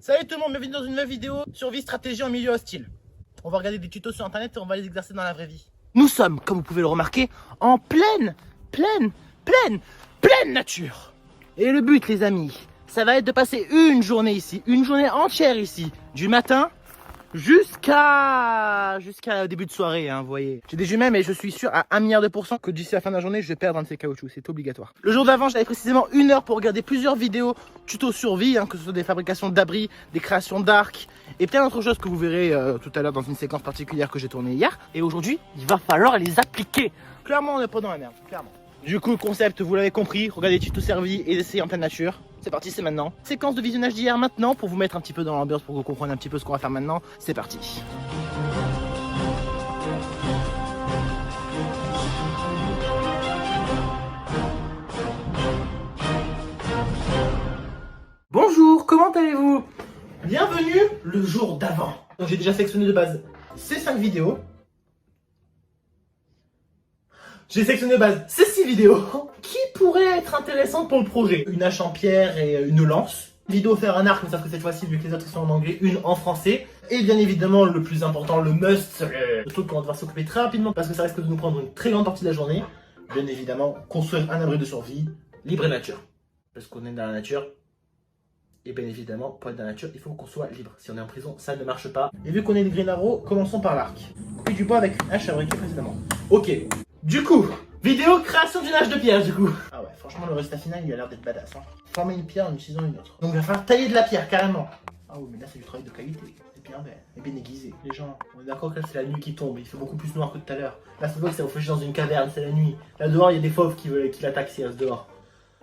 Salut tout le monde, bienvenue dans une nouvelle vidéo survie stratégie en milieu hostile. On va regarder des tutos sur internet et on va les exercer dans la vraie vie. Nous sommes, comme vous pouvez le remarquer, en pleine nature. Et le but les amis, ça va être de passer une journée ici, une journée entière ici, du matin jusqu'à début de soirée, hein, vous voyez. J'ai des jumelles mais je suis sûr à 1 milliard de pourcents que d'ici la fin de la journée, je vais perdre un de ces caoutchoucs, c'est obligatoire. Le jour d'avant, j'avais précisément 1 heure pour regarder plusieurs vidéos tuto survie, hein, que ce soit des fabrications d'abris, des créations d'arcs et plein d'autres choses que vous verrez tout à l'heure dans une séquence particulière que j'ai tournée hier. Et aujourd'hui, il va falloir les appliquer. Clairement, on n'est pas dans la merde, clairement. Du coup, le concept, vous l'avez compris, regardez tuto servi et essayez en pleine nature. C'est parti, c'est maintenant. Séquence de visionnage d'hier maintenant pour vous mettre un petit peu dans l'ambiance, pour que vous compreniez un petit peu ce qu'on va faire maintenant. C'est parti. Bonjour, comment allez-vous? Bienvenue le jour d'avant. Donc j'ai déjà sélectionné de base ces 5 vidéos. J'ai sélectionné de base ces 6 vidéos qui pourraient être intéressantes pour le projet. Une hache en pierre et une lance. Vidéo faire un arc, mais sauf que cette fois-ci, vu que les autres sont en anglais, une en français. Et bien évidemment, le plus important, le must, le truc qu'on va devoir s'occuper très rapidement parce que ça risque de nous prendre une très grande partie de la journée. Bien évidemment, construire un abri de survie, libre et nature. Parce qu'on est dans la nature. Et bien évidemment, pour être dans la nature, il faut qu'on soit libre. Si on est en prison, ça ne marche pas. Et vu qu'on est des Green Arrow, commençons par l'arc. Couper du bois avec une hache fabriquée précédemment. Ok. Du coup, vidéo création d'une hache de pierre du coup. Ah ouais, franchement le résultat final il a l'air d'être badass. Hein. Former une pierre en utilisant une autre. Donc il va falloir tailler de la pierre carrément. Ah oui mais là c'est du travail de qualité. C'est bien aiguisé. Les gens, on est d'accord que là c'est la nuit qui tombe. Il fait beaucoup plus noir que tout à l'heure. Là ça se voit que c'est réfugié dans une caverne, c'est la nuit. Là dehors il y a des fauves qui l'attaquent s'il reste dehors.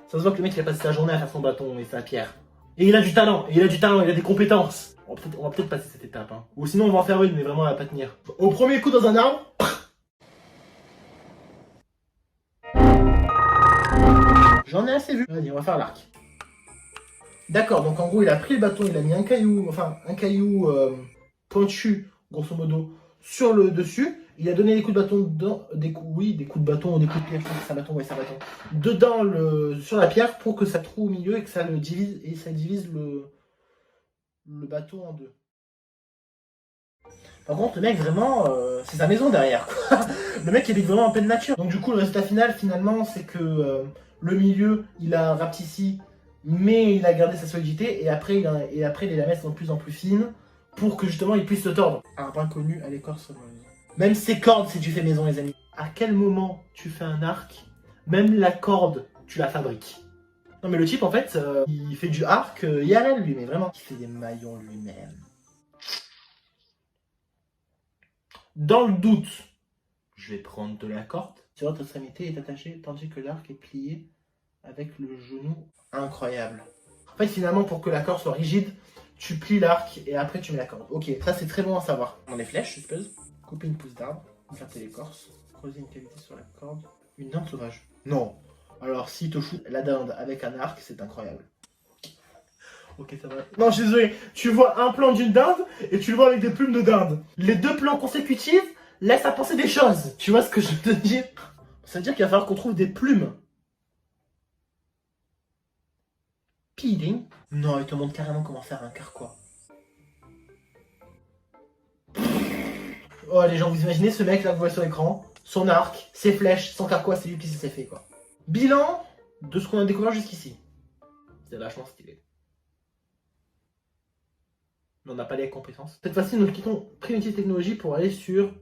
Ça se voit que le mec il a passé sa journée à faire son bâton et sa pierre. Et il a du talent, il a des compétences. On va peut-être passer cette étape. Hein. Ou sinon on va en faire une mais vraiment elle va pas tenir. Au premier coup dans un arbre. J'en ai assez vu. Vas-y, on va faire l'arc. D'accord, donc en gros, il a pris le bâton, il a mis un caillou pointu, grosso modo, sur le dessus. Il a donné des coups de bâton dedans, des coups de bâton ou des coups de pierre, je pense que c'est un bâton, ouais, c'est un bâton. Dedans, sur la pierre pour que ça trouve au milieu et que ça le divise, et ça divise le bâton en deux. Par contre, le mec, vraiment, c'est sa maison derrière, quoi. Le mec, il habite vraiment en pleine nature. Donc du coup, le résultat final, finalement, c'est que le milieu, il a rapetissi, mais il a gardé sa solidité. Et après, les lamettes sont de plus en plus fines pour que, justement, il puisse se tordre. Un point connu à l'écorce. Même ses cordes, c'est du fait maison, les amis. À quel moment tu fais un arc, même la corde, tu la fabriques? Non, mais le type, en fait, il fait du arc IRL, lui, mais vraiment. Il fait des maillons lui-même. Dans le doute, je vais prendre de la corde. Sur votre extrémité est attachée tandis que l'arc est plié avec le genou. Incroyable. En fait, finalement, pour que la corde soit rigide, tu plies l'arc et après tu mets la corde. Ok, ça c'est très bon à savoir. On les flèches, je suppose. Couper une pousse d'arbre, éclater l'écorce, creuser une cavité sur la corde. Une dinde sauvage. Non. Alors, si te shoot la dinde avec un arc, c'est incroyable. Ok, ça va. Non, je suis désolé. Tu vois un plan d'une dinde et tu le vois avec des plumes de dinde. Les 2 plans consécutifs laissent à penser des choses. Tu vois ce que je veux te dire? Ça veut dire qu'il va falloir qu'on trouve des plumes. Peeling? Non, il te montre carrément comment faire un carquois. Oh, les gens, vous imaginez ce mec là que vous voyez sur l'écran? Son arc, ses flèches, son carquois, c'est lui qui s'est fait quoi. Bilan de ce qu'on a découvert jusqu'ici. C'est vachement stylé. Mais on n'a pas les compétences. Cette fois-ci, nous quittons Primitive Technology pour aller sur...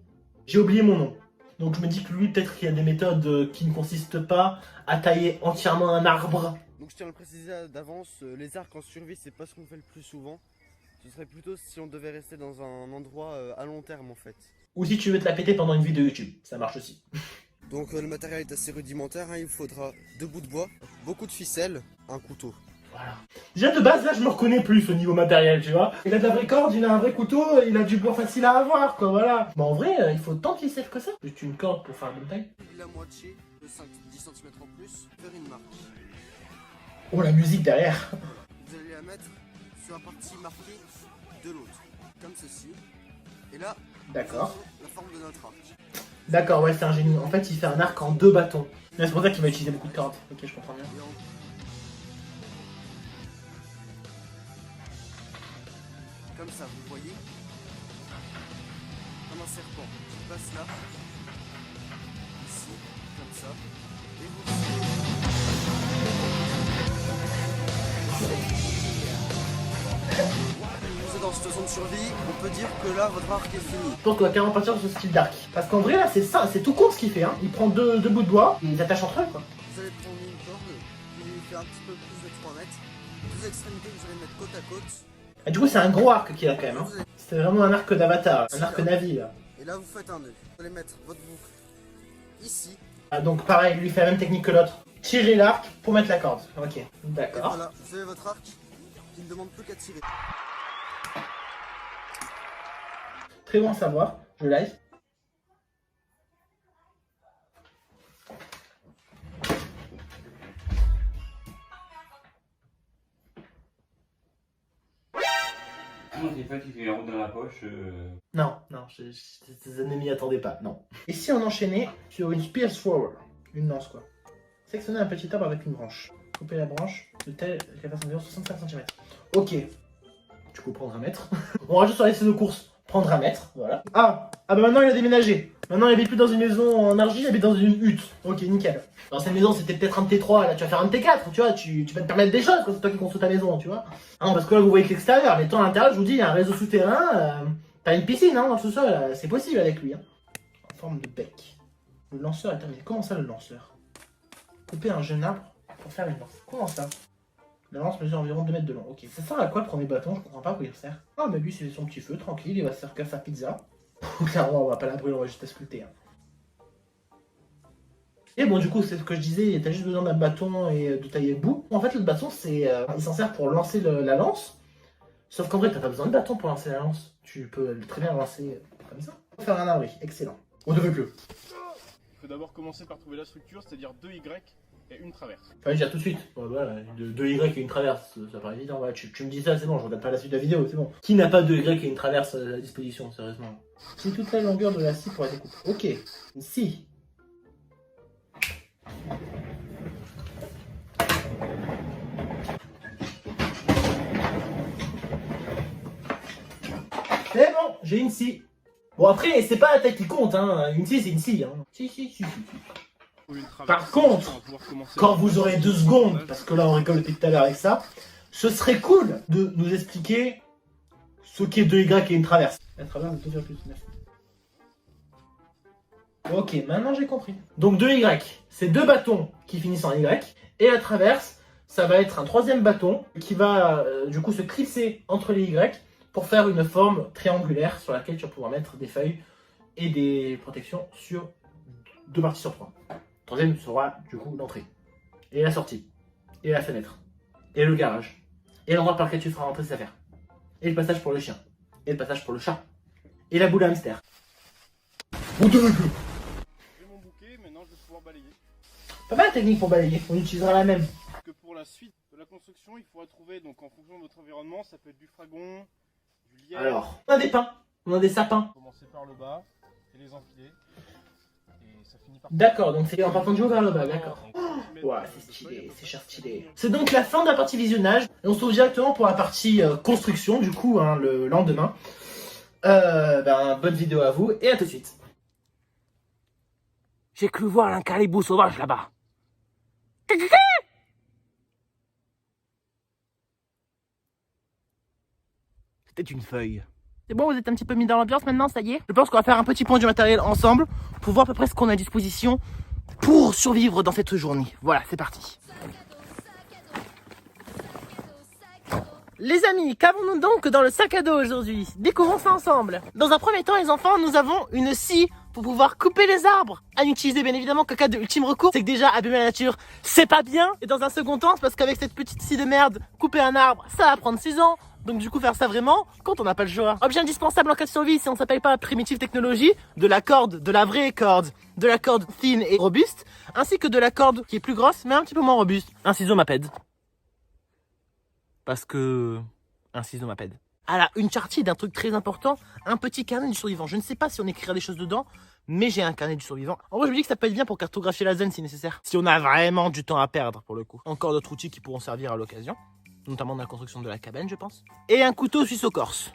J'ai oublié mon nom. Donc je me dis que lui, peut-être qu'il y a des méthodes qui ne consistent pas à tailler entièrement un arbre. Donc je tiens à le préciser d'avance, les arcs en survie, c'est pas ce qu'on fait le plus souvent. Ce serait plutôt si on devait rester dans un endroit à long terme en fait. Ou si tu veux te la péter pendant une vidéo YouTube, ça marche aussi. Donc le matériel est assez rudimentaire, hein. Il faudra 2 bouts de bois, beaucoup de ficelles, un couteau. Voilà. Déjà de base là je me reconnais plus au niveau matériel tu vois. Il a de la vraie corde, il a un vrai couteau, il a du bois facile à avoir quoi voilà. Mais en vrai il faut tant qu'il sait que ça. Juste une corde pour faire une bonne taille. La moitié de 5-10 cm en plus, faire une marque. Oh la musique derrière. Vous allez la mettre sur la partie marquée de l'autre, comme ceci. Et là, d'accord. La forme de notre arc. D'accord ouais c'est un génie. En fait il fait un arc en 2 bâtons. C'est pour ça qu'il va utiliser beaucoup de cordes. Ok je comprends bien. comme ça, vous voyez? Comme un serpent qui passe là, ici, comme ça, et vous vous êtes en situation de survie, on peut dire que là, votre arc est fini. Je pense qu'on va carrément partir sur ce style d'arc. Parce qu'en vrai, là, c'est ça, c'est tout con ce qu'il fait. Hein. Il prend deux bouts de bois, il les attache entre eux, quoi. Vous allez prendre une corde qui fait un petit peu plus de 3 mètres. Deux extrémités, vous allez mettre côte à côte. Et du coup, c'est un gros arc qu'il a quand même. Hein. C'est vraiment un arc d'avatar, un arc Navi, là. Et là, vous faites un nœud. Vous allez mettre votre boucle ici. Ah, donc pareil, lui fait la même technique que l'autre. Tirer l'arc pour mettre la corde. Ok, Et d'accord. voilà, vous avez votre arc qui ne demande plus qu'à tirer. Très bon à savoir, je like. Non, c'est pas qui fait la route dans la poche. Non, je ne m'y attendais pas, non. Et si on enchaînait sur une spear thrower, une lance quoi. Sectionner un petit arbre avec une branche. Couper la branche de telle qu'elle fasse environ 65 cm. Ok. Du coup, prendre un mètre. On rajoute sur la liste de course. Prendre un mètre, voilà. Ah bah maintenant il a déménagé. Maintenant il habite plus dans une maison en argile, il habite dans une hutte. Ok, nickel. Dans cette maison c'était peut-être un T3, là tu vas faire un T4, tu vois, tu vas te permettre des choses quand c'est toi qui construis ta maison, tu vois. Ah non, parce que là vous voyez que l'extérieur, mais toi à l'intérieur, je vous dis, il y a un réseau souterrain, t'as une piscine hein, dans tout ça, c'est possible avec lui. Hein. En forme de bec. Le lanceur est terminé. Comment ça le lanceur? Couper un jeune arbre pour faire une lance. Comment ça? La lance mesure environ 2 mètres de long. Ok, ça sert à quoi le premier bâton? Je comprends pas à quoi il sert. Ah, mais lui, c'est son petit feu, tranquille, il va se faire faire sa pizza. Clairement, on va pas la brûler, on va juste la sculpter. Hein. Et bon, du coup, c'est ce que je disais, t'as juste besoin d'un bâton et de tailler le bout. En fait, le bâton, c'est, il s'en sert pour lancer la lance. Sauf qu'en vrai, t'as pas besoin de bâton pour lancer la lance. Tu peux très bien lancer comme ça. Faire un abri, excellent. On devait plus. Il faut d'abord commencer par trouver la structure, c'est-à-dire 2 Y et une traverse. Fallait dire tout de suite. Ouais, voilà, 2 Y et une traverse, ça paraît évident. Ouais, tu me dis ça, c'est bon, je regarde pas la suite de la vidéo, c'est bon. Qui n'a pas 2 Y et une traverse à disposition, sérieusement? C'est toute la longueur de la scie pour la découpe. Ok, une scie. C'est bon, j'ai une scie. Bon après, c'est pas la taille qui compte, hein. Une scie, c'est une scie. Hein. Si. Par contre, quand vous aurez 2 secondes, parce que là on rigole depuis tout à l'heure avec ça, ce serait cool de nous expliquer ce qu'est 2Y et une traverse. La traverse de 2,9. Ok, maintenant j'ai compris. Donc 2Y, c'est 2 bâtons qui finissent en Y, et la traverse, ça va être un 3e bâton qui va du coup se clisser entre les Y pour faire une forme triangulaire sur laquelle tu vas pouvoir mettre des feuilles et des protections sur 2 parties sur 3. 3e sera du coup l'entrée, et la sortie, et la fenêtre, et le garage, et l'endroit par lequel tu feras rentrer tes affaires, et le passage pour le chien, et le passage pour le chat, et la boule à hamster. J'ai mon bouquet, maintenant je vais pouvoir balayer. Pas mal de technique pour balayer, on utilisera la même. Que pour la suite de la construction, il faudra trouver, donc en fonction de votre environnement, ça peut être du fragon, du lierre. Alors, on a des pins, on a des sapins. Commencer par le bas et les enfiler. Et ça finit par. D'accord, donc c'est en partant du haut vers le bas, d'accord. Ouais, c'est stylé, c'est cher stylé. C'est donc la fin de la partie visionnage, et on se retrouve directement pour la partie construction, du coup, hein, le lendemain. Bonne vidéo à vous, et à tout de suite. J'ai cru voir un caribou sauvage là-bas. C'était une feuille. C'est bon, vous êtes un petit peu mis dans l'ambiance maintenant, ça y est? Je pense qu'on va faire un petit point du matériel ensemble pour voir à peu près ce qu'on a à disposition pour survivre dans cette journée. Voilà, c'est parti. Les amis, qu'avons-nous donc dans le sac à dos aujourd'hui? Découvrons ça ensemble. Dans un premier temps, les enfants, nous avons une scie pour pouvoir couper les arbres. À utiliser bien évidemment qu'en cas de ultime recours. C'est que déjà, abîmer la nature, c'est pas bien. Et dans un second temps, c'est parce qu'avec cette petite scie de merde, couper un arbre, ça va prendre 6 ans. Donc du coup, faire ça vraiment quand on n'a pas le choix. Objet indispensable en cas de survie si on s'appelle pas primitive technologie, de la corde, de la vraie corde, de la corde thin et robuste, ainsi que de la corde qui est plus grosse mais un petit peu moins robuste. Un ciseau m'appelle. Parce que... un ciseau m'appelle. Ah là, une chartie d'un truc très important, un petit carnet du survivant. Je ne sais pas si on écrira des choses dedans, mais j'ai un carnet du survivant. En vrai, je me dis que ça peut être bien pour cartographier la zone si nécessaire. Si on a vraiment du temps à perdre, pour le coup. Encore d'autres outils qui pourront servir à l'occasion, notamment dans la construction de la cabane, je pense. Et un couteau suisse-corse.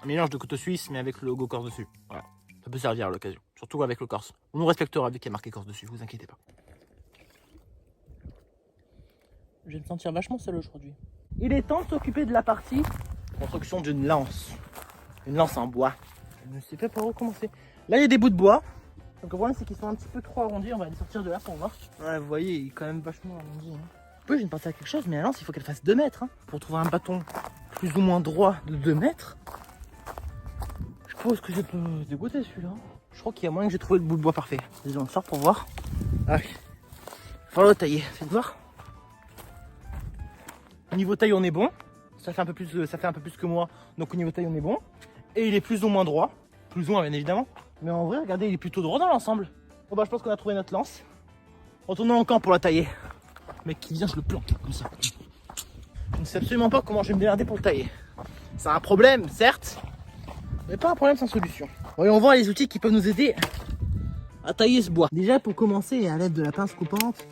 Un mélange de couteau suisse mais avec le logo Corse dessus. Voilà, ça peut servir à l'occasion. Surtout avec le Corse. On nous respectera vu qu'il y a marqué Corse dessus, vous inquiétez pas. Je vais me sentir vachement seul aujourd'hui. Il est temps de s'occuper de la partie construction d'une lance. Une lance en bois. Je ne sais pas par où commencer. Là, il y a des bouts de bois. Donc le problème, c'est qu'ils sont un petit peu trop arrondis. On va les sortir de là pour voir. Ouais, vous voyez, il est quand même vachement arrondi. Hein. Oui, je viens de penser à quelque chose, mais la lance, il faut qu'elle fasse 2 mètres. Hein, pour trouver un bâton plus ou moins droit de 2 mètres. Je pense que je peux dégoûter celui-là. Je crois qu'il y a moyen que j'ai trouvé le bout de bois parfait. Vas-y, on le sort pour voir. Ah oui. Il faut le tailler. Faites voir. Au niveau taille, on est bon. Ça fait un peu plus que moi. Donc au niveau taille, on est bon. Et il est plus ou moins droit. Plus ou moins, bien évidemment. Mais en vrai, regardez, il est plutôt droit dans l'ensemble. Bon bah, je pense qu'on a trouvé notre lance. Retournons en camp pour la tailler. Le mec qui vient, je le planque comme ça. Je ne sais absolument pas comment je vais me démerder pour le tailler. C'est un problème, certes. Mais pas un problème sans solution. Voyons voir les outils qui peuvent nous aider à tailler ce bois. Déjà, pour commencer, à l'aide de la pince coupante,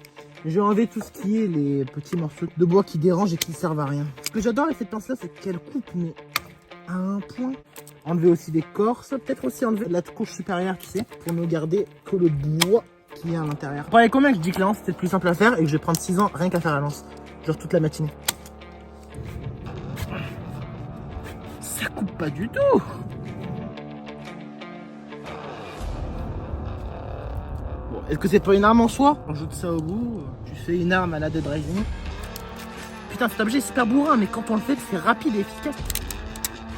je vais enlever tout ce qui est les petits morceaux de bois qui dérangent et qui ne servent à rien. Ce que j'adore avec cette pince là, c'est qu'elle coupe mais à un point. Enlever aussi l'écorce, peut-être aussi enlever la couche supérieure, tu sais, pour ne garder que le bois qui est à l'intérieur. Vous voyez combien que je dis que la lance c'était le plus simple à faire et que je vais prendre 6 ans rien qu'à faire la lance. Genre toute la matinée. Ça coupe pas du tout. Bon, est-ce que c'est pas une arme en soi? On ajoute ça au bout, tu fais une arme à la Dead Rising. Putain, cet objet est super bourrin, mais quand on le fait, c'est rapide et efficace.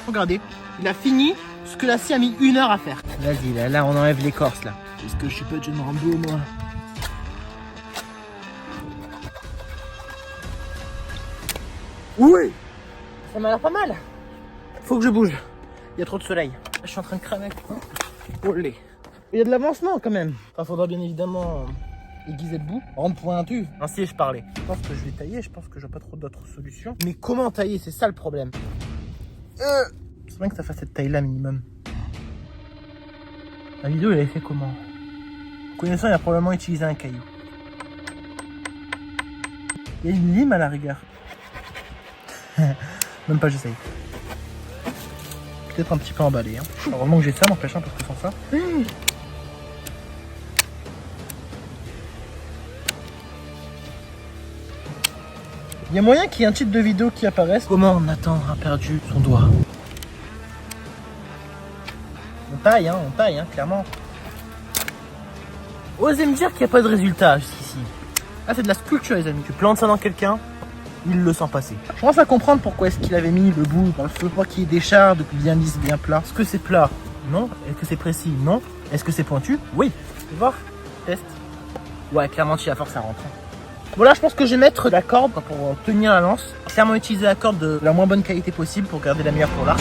Regardez, il a fini ce que la scie a mis 1 heure à faire. Vas-y, là, on enlève l'écorce, là. Est-ce que je suis pas John Rambo, moi? Oui! Ça m'a l'air pas mal. Faut que je bouge. Il y a trop de soleil. Je suis en train de cramer. Olé. Il y a de l'avancement, quand même. Enfin, faudra bien évidemment aiguiser le bout. Rendre pointu. Ainsi je parlais. Je pense que je vais tailler. Je pense que j'ai pas trop d'autres solutions. Mais comment tailler? C'est ça le problème. C'est bien que ça fasse cette taille-là minimum. La vidéo, elle est fait comment? Connaissant, il a probablement utilisé un caillou. Il y a une lime à la rigueur. Même pas, j'essaye. Peut-être un petit peu emballé. Hein. Heureusement que j'ai ça, n'empêche, parce que sans ça. Il y a moyen qu'il y ait un titre de vidéo qui apparaisse. Comment Nathan a perdu son doigt? On taille, clairement. Osez me dire qu'il n'y a pas de résultat jusqu'ici. Là, c'est de la sculpture, les amis. Tu plantes ça dans quelqu'un, il le sent passer. Je commence à comprendre pourquoi est-ce qu'il avait mis le bout dans le feu. Pour qu'il y ait des chards bien lisses, bien plats. Est-ce que c'est plat? Non. Est-ce que c'est précis? Non. Est-ce que c'est pointu? Oui. Tu veux voir? Test. Ouais, clairement, tu as force à rentrer. Bon, là, je pense que je vais mettre la corde pour tenir la lance. Clairement, utiliser la corde de la moins bonne qualité possible pour garder la meilleure pour l'arc.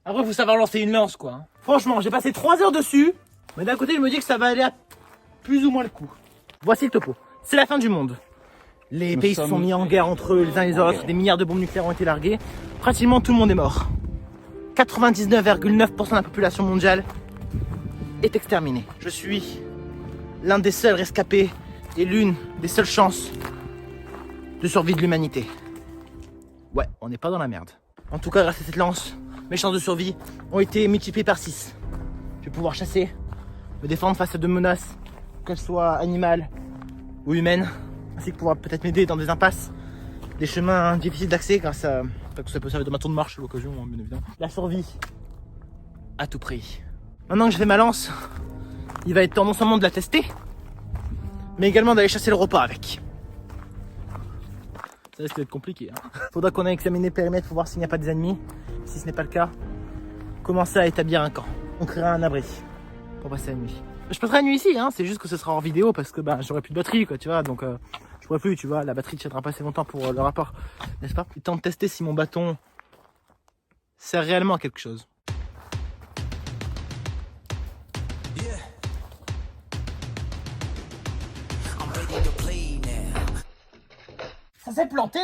Après, faut savoir lancer une lance, quoi. Franchement, j'ai passé 3 heures dessus. Mais d'un côté, je me dis que ça va aller à plus ou moins le coup. Voici le topo. C'est la fin du monde. Les pays se sont mis en guerre entre eux, les uns et les autres. Des milliards de bombes nucléaires ont été larguées. Pratiquement tout le monde est mort. 99,9% de la population mondiale est exterminée. Je suis l'un des seuls rescapés et l'une des seules chances de survie de l'humanité. Ouais, on n'est pas dans la merde. En tout cas, grâce à cette lance, mes chances de survie ont été multipliées par 6. Je vais pouvoir chasser, me défendre face à de menaces, qu'elles soient animales ou humaines, ainsi que pouvoir peut-être m'aider dans des impasses, des chemins difficiles d'accès grâce à... Enfin, que ça peut servir de bâton de marche à l'occasion, bien évidemment. La survie à tout prix. Maintenant que j'ai fait ma lance, il va être temps non seulement de la tester, mais également d'aller chasser le repas avec. Ça risque d'être compliqué. Hein. Faudra qu'on aille examiner le périmètre pour voir s'il n'y a pas des ennemis. Si ce n'est pas le cas, commencer à établir un camp. On créera un abri pour passer la nuit. Je passerai la nuit ici, hein. C'est juste que ce sera hors vidéo parce que j'aurai plus de batterie, quoi, tu vois. Donc je pourrai plus, tu vois, la batterie tiendra pas assez longtemps pour le rapport, n'est-ce pas? Il est temps de tester si mon bâton sert réellement à quelque chose. Ça s'est planté.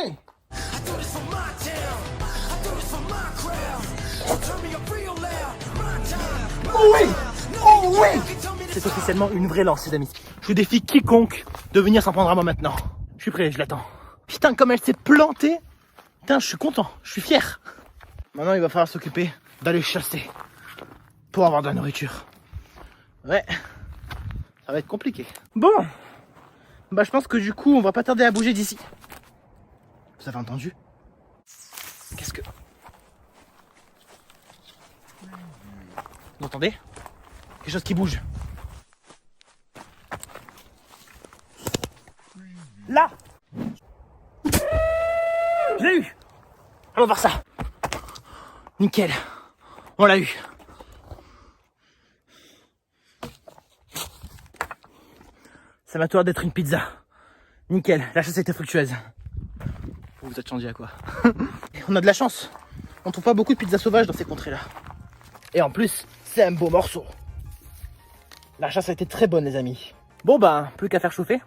Oh oui! Oh oui! C'est officiellement une vraie lance, les amis. Je défie quiconque de venir s'en prendre à moi maintenant. Je suis prêt, je l'attends. Putain, comme elle s'est plantée. Putain, je suis content, je suis fier. Maintenant, il va falloir s'occuper d'aller chasser pour avoir de la nourriture. Ouais, ça va être compliqué. Bon, bah je pense que du coup, on va pas tarder à bouger d'ici. Vous avez entendu? Qu'est-ce que... Vous entendez? Quelque chose qui bouge. Là! Je l'ai eu! Allons voir ça! Nickel! On l'a eu! Ça m'a l'air d'être une pizza. Nickel, la chasse était fructueuse. Vous attendiez à quoi? On a de la chance. On trouve pas beaucoup de pizzas sauvages dans ces contrées-là. Et en plus, c'est un beau morceau. La chasse a été très bonne, les amis. Bon bah, plus qu'à faire chauffer.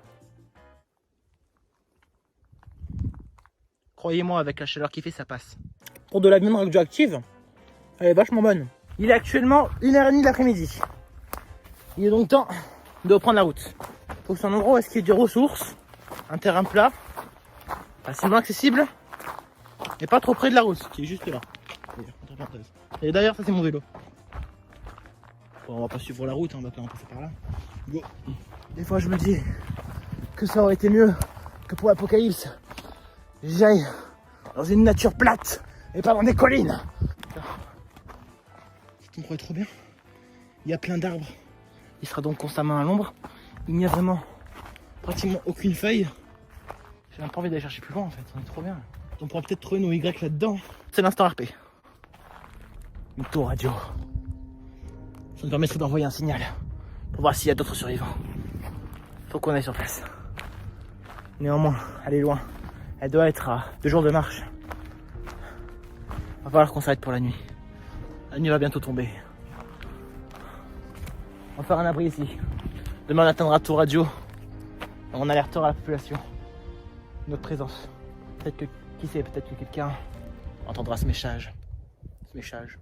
Croyez-moi, avec la chaleur qu'il fait, ça passe. Pour de la viande radioactive, elle est vachement bonne. Il est actuellement 1h30 de l'après-midi. Il est donc temps de reprendre la route. Faut que c'est un endroit où est-ce qu'il y ait des ressources, un terrain plat, facilement accessible, et pas trop près de la route, qui est juste là. Et d'ailleurs, ça c'est mon vélo. Bon, on va pas suivre la route, on va quand même passer par là. Go. Des fois, je me dis que ça aurait été mieux que pour l'Apocalypse, j'aille dans une nature plate et pas dans des collines. Ça me croit trop bien. Il y a plein d'arbres. Il sera donc constamment à l'ombre. Il n'y a vraiment pratiquement aucune feuille. J'ai même pas envie d'aller chercher plus loin en fait, on est trop bien. On pourra peut-être trouver nos Y là-dedans. C'est l'instant RP. Une tour radio. Ça nous permettrait d'envoyer un signal pour voir s'il y a d'autres survivants. Faut qu'on aille sur place. Néanmoins, elle est loin. Elle doit être à 2 jours de marche. Va falloir qu'on s'arrête pour la nuit. La nuit va bientôt tomber. On va faire un abri ici. Demain on atteindra tour radio. On alertera la population. Notre présence. Peut-être que, qui sait, peut-être que quelqu'un entendra ce message. Message.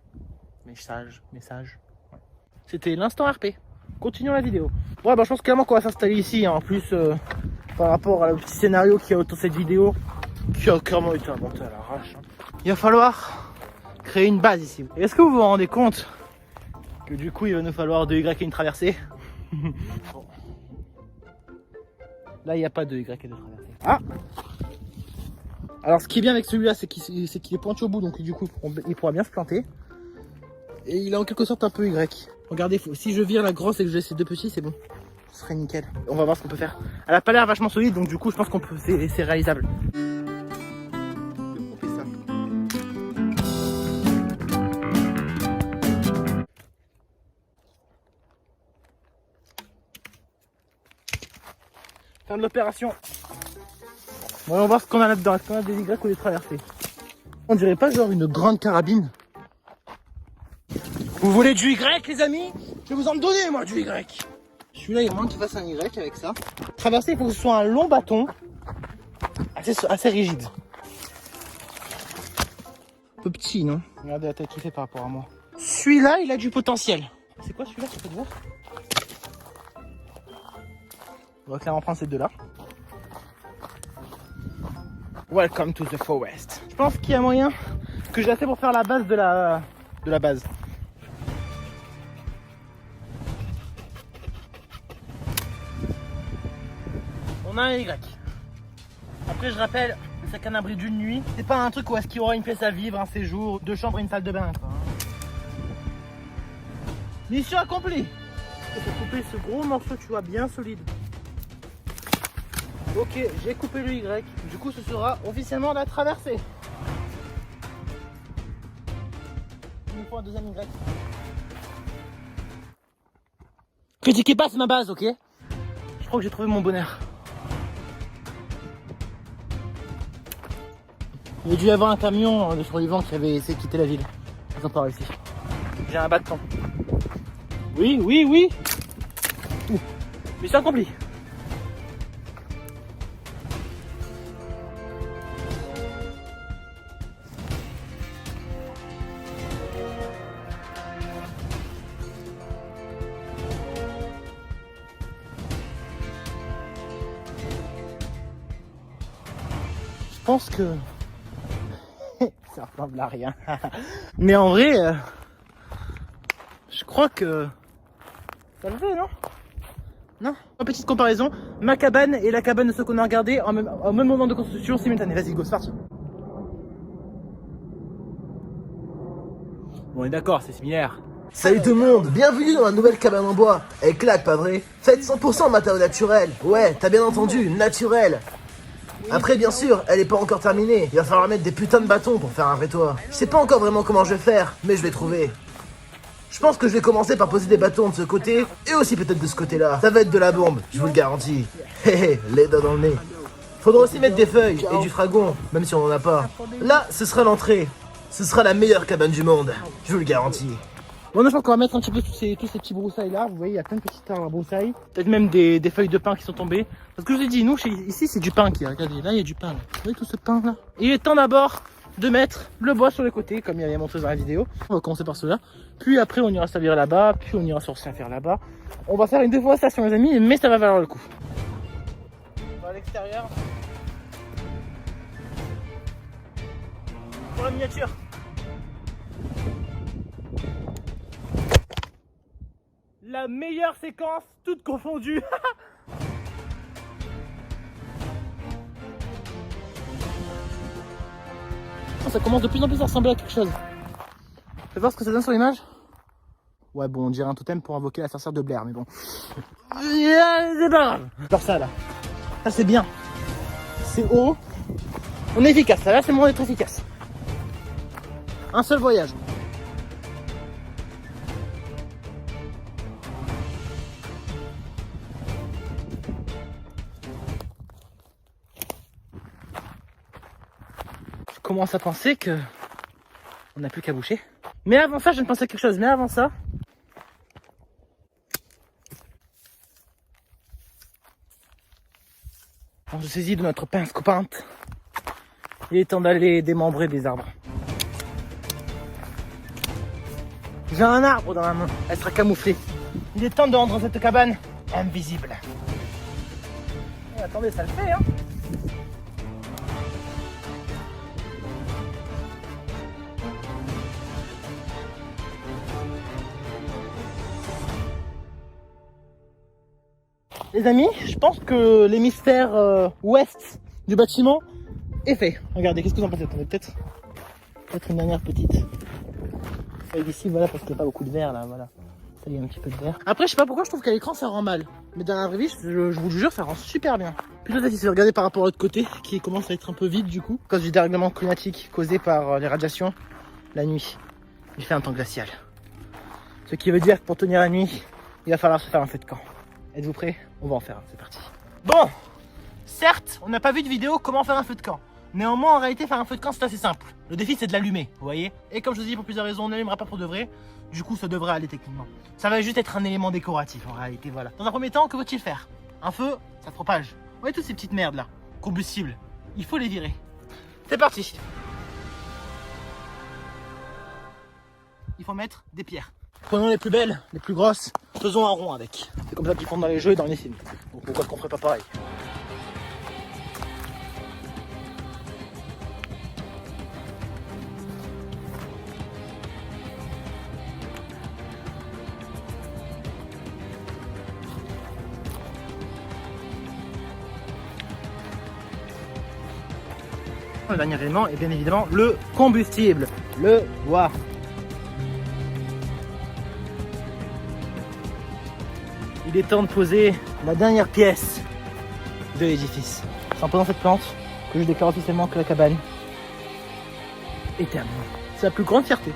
Ouais. C'était l'instant RP. Continuons la vidéo. Ouais, bah je pense clairement qu'on va s'installer ici. Hein. En plus, par rapport au petit scénario qu'il y a autour de cette vidéo, qui a clairement été inventé à l'arrache. Hein. Il va falloir créer une base ici. Et est-ce que vous vous rendez compte que du coup il va nous falloir 2 Y et une traversée? Bon. Là il n'y a pas de Y et de traversée. Ah! Alors ce qui est bien avec celui-là, c'est qu'il est pointu au bout, donc du coup il pourra bien se planter. Et il est en quelque sorte un peu Y. Regardez, si je vire la grosse et que je laisse ces 2 petits, c'est bon. Ce serait nickel. On va voir ce qu'on peut faire. Elle a pas l'air vachement solide, donc du coup je pense qu'on peut, c'est réalisable. On fait ça. Fin de l'opération. Bon, on va voir ce qu'on a là-dedans. Est-ce qu'on a des Y ou des traversées? On dirait pas genre une grande carabine. Vous voulez du Y, les amis? Je vais vous en donner, moi, du Y. Celui-là, il y a moins qu'il fasse un Y avec ça. Traverser, il faut que ce soit un long bâton. Assez rigide. Un peu petit, non? Regardez la tête qu'il fait par rapport à moi. Celui-là, il a du potentiel. C'est quoi celui-là, tu peux te voir? On va clairement prendre ces deux-là. Welcome to the forest. Je pense qu'il y a moyen que j'ai assez pour faire la base de la base. On a un Y. Après je rappelle, c'est qu'un abri d'une nuit. C'est pas un truc où est-ce qu'il y aura une pièce à vivre, un séjour, 2 chambres et une salle de bain. Quoi. Mission accomplie. Il faut couper ce gros morceau, tu vois, bien solide. Ok, j'ai coupé le Y. Du coup, ce sera officiellement la traversée. Il nous faut un deuxième Y. Critiquez pas, c'est ma base, ok? Je crois que j'ai trouvé mon bonheur. Il y a dû y avoir un camion de survivants qui avait essayé de quitter la ville. Ils n'ont pas réussi. J'ai un bâton. Oui. Ouh. Mission accomplie. pense que ça ressemble à rien. Mais en vrai, je crois que ça le fait, non? Non? En petite comparaison, ma cabane et la cabane de ceux qu'on a regardé au même moment de construction simultané. Vas-y, go, c'est parti. Bon, on est d'accord, c'est similaire. Salut tout le monde, bienvenue dans la nouvelle cabane en bois. Elle claque, pas vrai? Faite 100% en matériaux naturels. Ouais, t'as bien entendu, naturel. Après, bien sûr, elle est pas encore terminée. Il va falloir mettre des putains de bâtons pour faire un vrai toit. Je sais pas encore vraiment comment je vais faire, mais je vais trouver. Je pense que je vais commencer par poser des bâtons de ce côté, et aussi peut-être de ce côté-là. Ça va être de la bombe, je vous le garantis. Hé hé, les doigts dans le nez. Faudra aussi mettre des feuilles et du fragon, même si on en a pas. Là, ce sera l'entrée. Ce sera la meilleure cabane du monde, je vous le garantis. Bon, je pense qu'on va mettre un petit peu tous ces petits broussailles là. Vous voyez, il y a plein de petits arbres à broussailles. Peut-être même des feuilles de pin qui sont tombées. Parce que je vous ai dit, nous, ici, c'est du pain qui est. Regardez, là, il y a du pain. Là. Vous voyez tout ce pain là? Il est temps d'abord de mettre le bois sur les côtés, comme il y avait montré dans la vidéo. On va commencer par cela. Puis après, on ira s'établir là-bas. Puis on ira sur le faire là-bas. On va faire une déforestation, les amis, mais ça va valoir le coup. On va à l'extérieur. Pour la miniature. La meilleure séquence, toutes confondues. Ça commence de plus en plus à ressembler à quelque chose. Fais voir ce que ça donne sur l'image. Ouais, bon, on dirait un totem pour invoquer la sorcière de Blair, mais bon. C'est pas grave. Genre ça là. Ça c'est bien. C'est haut. On est efficace. Là, c'est le moment d'être efficace. Un seul voyage. Je commence à penser que on n'a plus qu'à boucher. Mais avant ça, je ne pensais à quelque chose. Mais avant ça, on se saisit de notre pince coupante. Il est temps d'aller démembrer des arbres. J'ai un arbre dans la main. Elle sera camouflée. Il est temps de rendre cette cabane invisible. Et attendez, ça le fait, hein. Les amis, je pense que l'hémisphère ouest du bâtiment est fait. Regardez, qu'est-ce que vous en pensez? Attendez, peut-être une dernière petite. Et ici, voilà, parce qu'il n'y a pas beaucoup de verre là, voilà. Ça, il y a un petit peu de verre. Après, je sais pas pourquoi je trouve qu'à l'écran ça rend mal. Mais dans la vraie vie, je vous le jure, ça rend super bien. Plutôt satisfait. Regardez par rapport à l'autre côté, qui commence à être un peu vide du coup, à cause du dérèglement climatique causé par les radiations la nuit. Il fait un temps glacial. Ce qui veut dire que pour tenir la nuit, il va falloir se faire un feu de camp. Êtes-vous prêts? On va en faire un, c'est parti. Bon, certes, on n'a pas vu de vidéo comment faire un feu de camp. Néanmoins, en réalité, faire un feu de camp, c'est assez simple. Le défi, c'est de l'allumer, vous voyez. Et comme je vous ai dit, pour plusieurs raisons, on n'allumera pas pour de vrai. Du coup, ça devrait aller techniquement. Ça va juste être un élément décoratif, en réalité, voilà. Dans un premier temps, que faut-il faire? Un feu, ça propage. Vous voyez toutes ces petites merdes là, combustibles. Il faut les virer. C'est parti. Il faut mettre des pierres. Prenons les plus belles, les plus grosses, faisons un rond avec. C'est comme ça qu'ils font dans les jeux et dans les films. Donc pourquoi qu'on ferait pas pareil? Le dernier élément est bien évidemment le combustible, le bois. Il est temps de poser la dernière pièce de l'édifice. C'est en posant cette plante que je déclare officiellement que la cabane est terminée. C'est la plus grande fierté.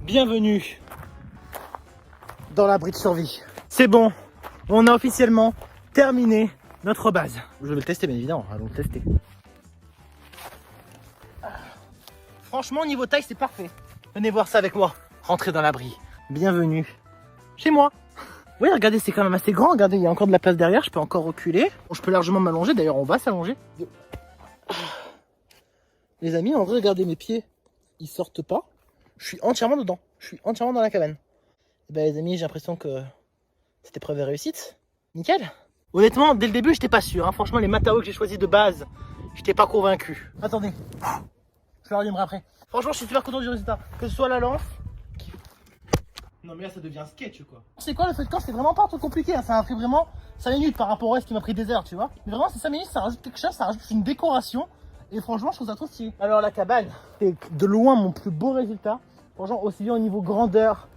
Bienvenue dans l'abri de survie. C'est bon, on a officiellement terminé notre base. Je vais le tester bien évidemment, allons le tester. Franchement, niveau taille, c'est parfait. Venez voir ça avec moi. Rentrez dans l'abri. Bienvenue chez moi. Oui, regardez, c'est quand même assez grand. Regardez, il y a encore de la place derrière. Je peux encore reculer. Bon, je peux largement m'allonger. D'ailleurs, on va s'allonger. Les amis, en vrai, regardez mes pieds. Ils sortent pas. Je suis entièrement dedans. Je suis entièrement dans la cabane. Et ben, les amis, j'ai l'impression que cette épreuve est réussite. Nickel. Honnêtement, dès le début, j'étais pas sûr. Hein. Franchement, les matériaux que j'ai choisis de base, j'étais pas convaincu. Attendez. Je le rallumerai après. Franchement, je suis super content du résultat. Que ce soit la lance. Non, mais là, ça devient sketch, quoi. C'est quoi le feu de camp? C'est vraiment pas un truc compliqué. Hein. Ça a pris vraiment 5 minutes par rapport à ce qui m'a pris des heures, tu vois. Mais vraiment, c'est 5 minutes, ça rajoute quelque chose, ça rajoute une décoration. Et franchement, je trouve ça trop stylé. Alors, la cabane, c'est de loin mon plus beau résultat. Franchement, aussi bien au niveau grandeur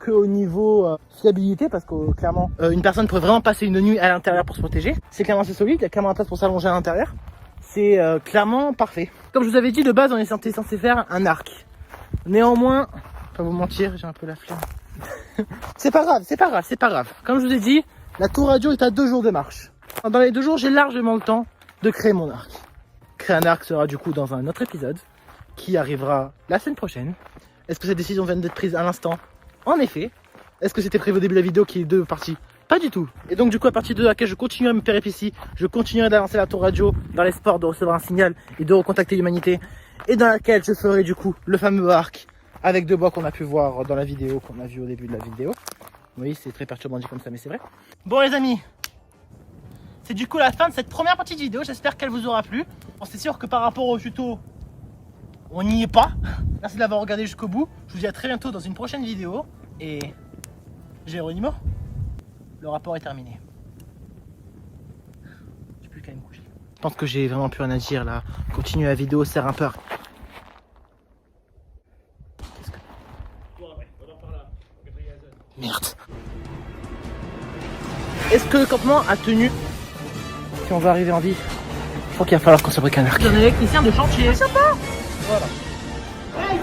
qu'au niveau fiabilité, parce que clairement, une personne pourrait vraiment passer une nuit à l'intérieur pour se protéger. C'est clairement assez solide, il y a clairement un place pour s'allonger à l'intérieur. C'est clairement parfait. Comme je vous avais dit, de base, on est censé faire un arc. Néanmoins, pas vous mentir, j'ai un peu la flemme. C'est pas grave, c'est pas grave, c'est pas grave. Comme je vous ai dit, la tour radio est à 2 jours de marche. Dans les 2 jours, j'ai largement le temps de créer mon arc. Créer un arc sera du coup dans un autre épisode qui arrivera la semaine prochaine. Est-ce que cette décision vient d'être prise à l'instant? En effet. Est-ce que c'était prévu au début de la vidéo qui est 2 parties? Pas du tout. Et donc du coup, à partir de laquelle je continuerai mes péripéties, je continuerai d'avancer la tour radio dans l'espoir de recevoir un signal et de recontacter l'humanité, et dans laquelle je ferai du coup le fameux arc avec 2 bois qu'on a pu voir dans la vidéo, qu'on a vu au début de la vidéo. Oui, c'est très perturbant dit comme ça, mais c'est vrai. Bon les amis, c'est du coup la fin de cette première partie de vidéo. J'espère qu'elle vous aura plu. Bon, c'est sûr que par rapport au tuto, on n'y est pas. Merci de l'avoir regardé jusqu'au bout. Je vous dis à très bientôt dans une prochaine vidéo. Et Géronimo, le rapport est terminé. Je peux quand même coucher. Je pense que j'ai vraiment plus rien à dire là. Continuer la vidéo sert un peu. Merde. Est-ce que le campement a tenu? Si on va arriver en vie, je crois qu'il va falloir qu'on se fabrique un arc. Un électricien de chantier. Sympa. Voilà. Hey,